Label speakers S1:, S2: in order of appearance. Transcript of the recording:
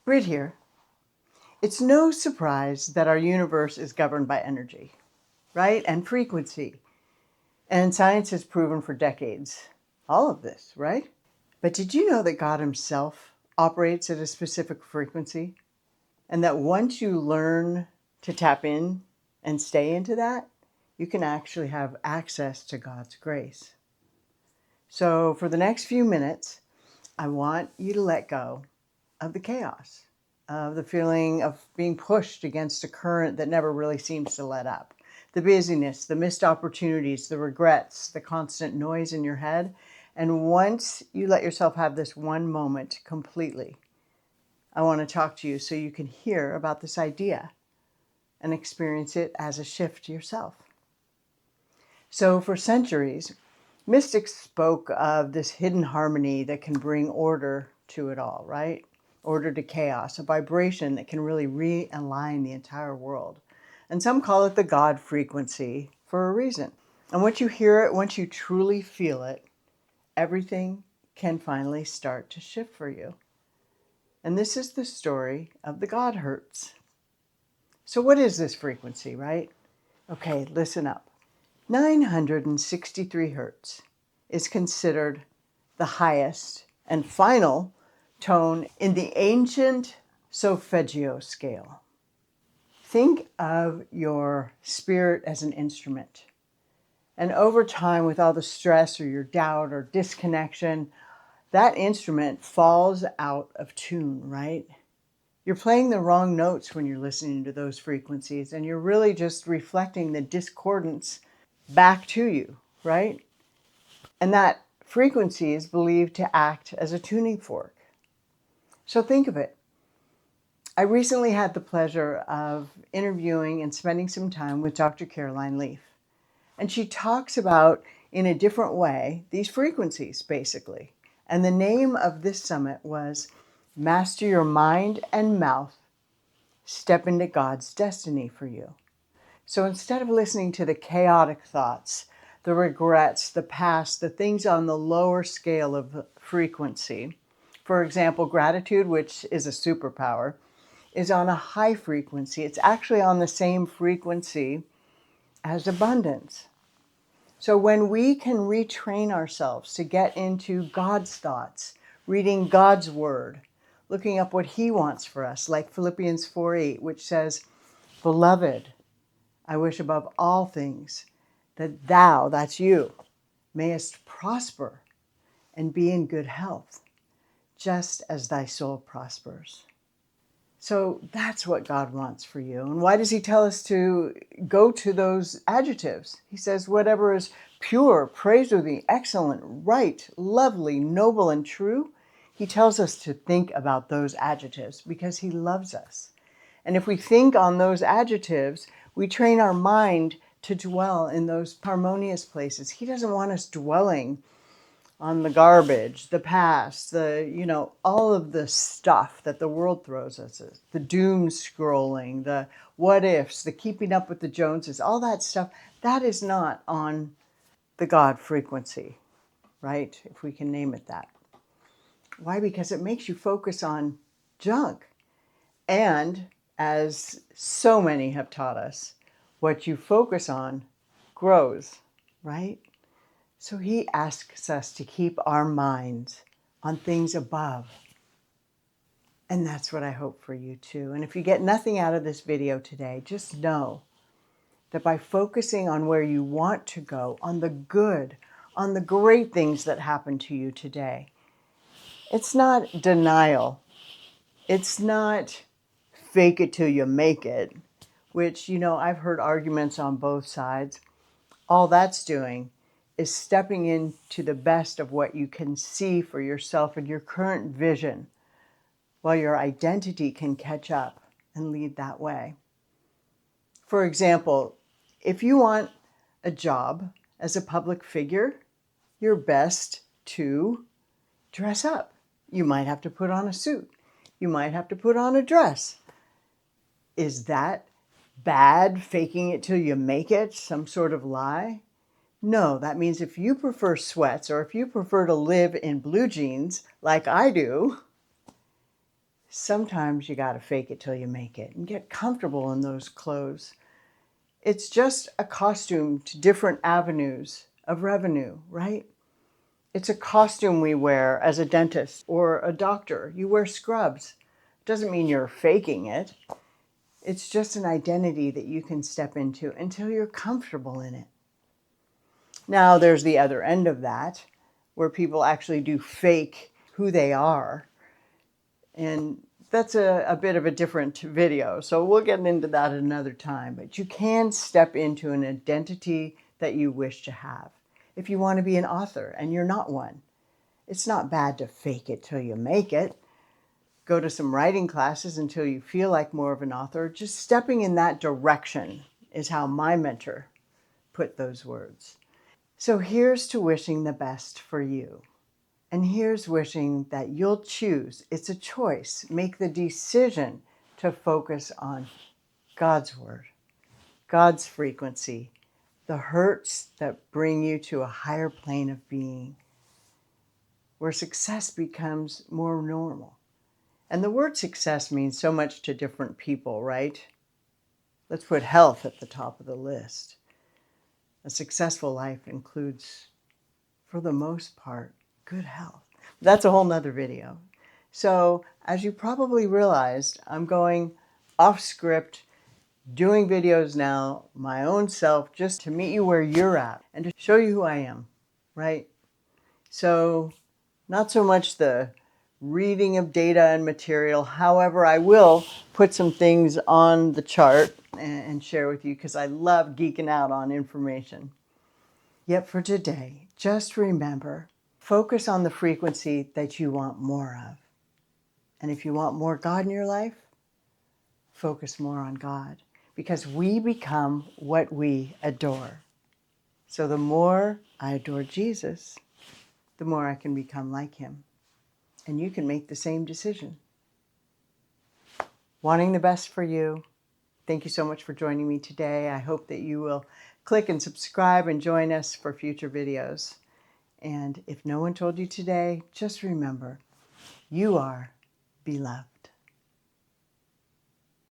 S1: Brit here. It's no surprise that our universe is governed by energy, right? And frequency. And science has proven for decades all of this, right? But did you know that God Himself operates at a specific frequency? And that once you learn to tap in and stay into that, you can actually have access to God's grace. So for the next few minutes, I want you to let go of the chaos, of the feeling of being pushed against a current that never really seems to let up. The busyness, the missed opportunities, the regrets, the constant noise in your head. And once you let yourself have this one moment completely, I want to talk to you so you can hear about this idea and experience it as a shift yourself. So for centuries, mystics spoke of this hidden harmony that can bring order to it all, right? Order to chaos, a vibration that can really realign the entire world. And some call it the God frequency for a reason. And once you hear it, once you truly feel it, everything can finally start to shift for you. And this is the story of the God Hertz. So what is this frequency, right? Okay, listen up. 963 hertz is considered the highest and final tone in the ancient solfeggio scale. Think of your spirit as an instrument. And over time, with all the stress or your doubt or disconnection, that instrument falls out of tune, right? You're playing the wrong notes when you're listening to those frequencies, and you're really just reflecting the discordance back to you, right? And that frequency is believed to act as a tuning fork. So think of it. I recently had the pleasure of interviewing and spending some time with Dr. Caroline Leaf. And she talks about, in a different way, these frequencies, basically. And the name of this summit was Master Your Mind and Mouth, Step into God's Destiny for You. So instead of listening to the chaotic thoughts, the regrets, the past, the things on the lower scale of frequency, for example, gratitude, which is a superpower, is on a high frequency. It's actually on the same frequency as abundance. So when we can retrain ourselves to get into God's thoughts, reading God's word, looking up what He wants for us, like Philippians 4:8, which says, "Beloved, I wish above all things that thou," that's you, "mayest prosper and be in good health, just as thy soul prospers." So that's what God wants for you. And why does He tell us to go to those adjectives? He says, whatever is pure, praiseworthy, excellent, right, lovely, noble, and true. He tells us to think about those adjectives because He loves us. And if we think on those adjectives, we train our mind to dwell in those harmonious places. He doesn't want us dwelling on the garbage, the past, all of the stuff that the world throws us, the doom scrolling, the what ifs, the keeping up with the Joneses, all that stuff, that is not on the God frequency, right? If we can name it that. Why? Because it makes you focus on junk. And as so many have taught us, what you focus on grows, right? So He asks us to keep our minds on things above. And that's what I hope for you too. And if you get nothing out of this video today, just know that by focusing on where you want to go, on the good, on the great things that happen to you today, it's not denial. It's not fake it till you make it, which, I've heard arguments on both sides. All that's doing is stepping into the best of what you can see for yourself in your current vision, while your identity can catch up and lead that way. For example, if you want a job as a public figure, you're best to dress up. You might have to put on a suit. You might have to put on a dress. Is that bad, faking it till you make it, some sort of lie? No, that means if you prefer sweats or if you prefer to live in blue jeans like I do, Sometimes you got to fake it till you make it and get comfortable in those clothes. It's just a costume to different avenues of revenue, right? It's a costume we wear as a dentist or a doctor. You wear scrubs. Doesn't mean you're faking it. It's just an identity that you can step into until you're comfortable in it. Now, there's the other end of that, where people actually do fake who they are. And that's a bit of a different video. So we'll get into that another time. But you can step into an identity that you wish to have. If you want to be an author and you're not one, it's not bad to fake it till you make it. Go to some writing classes until you feel like more of an author. Just stepping in that direction is how my mentor put those words. So here's to wishing the best for you. And here's wishing that you'll choose. It's a choice. Make the decision to focus on God's word, God's frequency, the hurts that bring you to a higher plane of being, where success becomes more normal. And the word success means so much to different people, right? Let's put health at the top of the list. A successful life includes, for the most part, good health. That's a whole nother video. So as you probably realized, I'm going off script, doing videos now, my own self, just to meet you where you're at and to show you who I am, right? So not so much the reading of data and material. However, I will put some things on the chart and share with you because I love geeking out on information. Yet for today, just remember, focus on the frequency that you want more of. And if you want more God in your life, focus more on God, because we become what we adore. So the more I adore Jesus, the more I can become like him. And you can make the same decision. Wanting the best for you. Thank you so much for joining me today. I hope that you will click and subscribe and join us for future videos. And if no one told you today, just remember, you are beloved.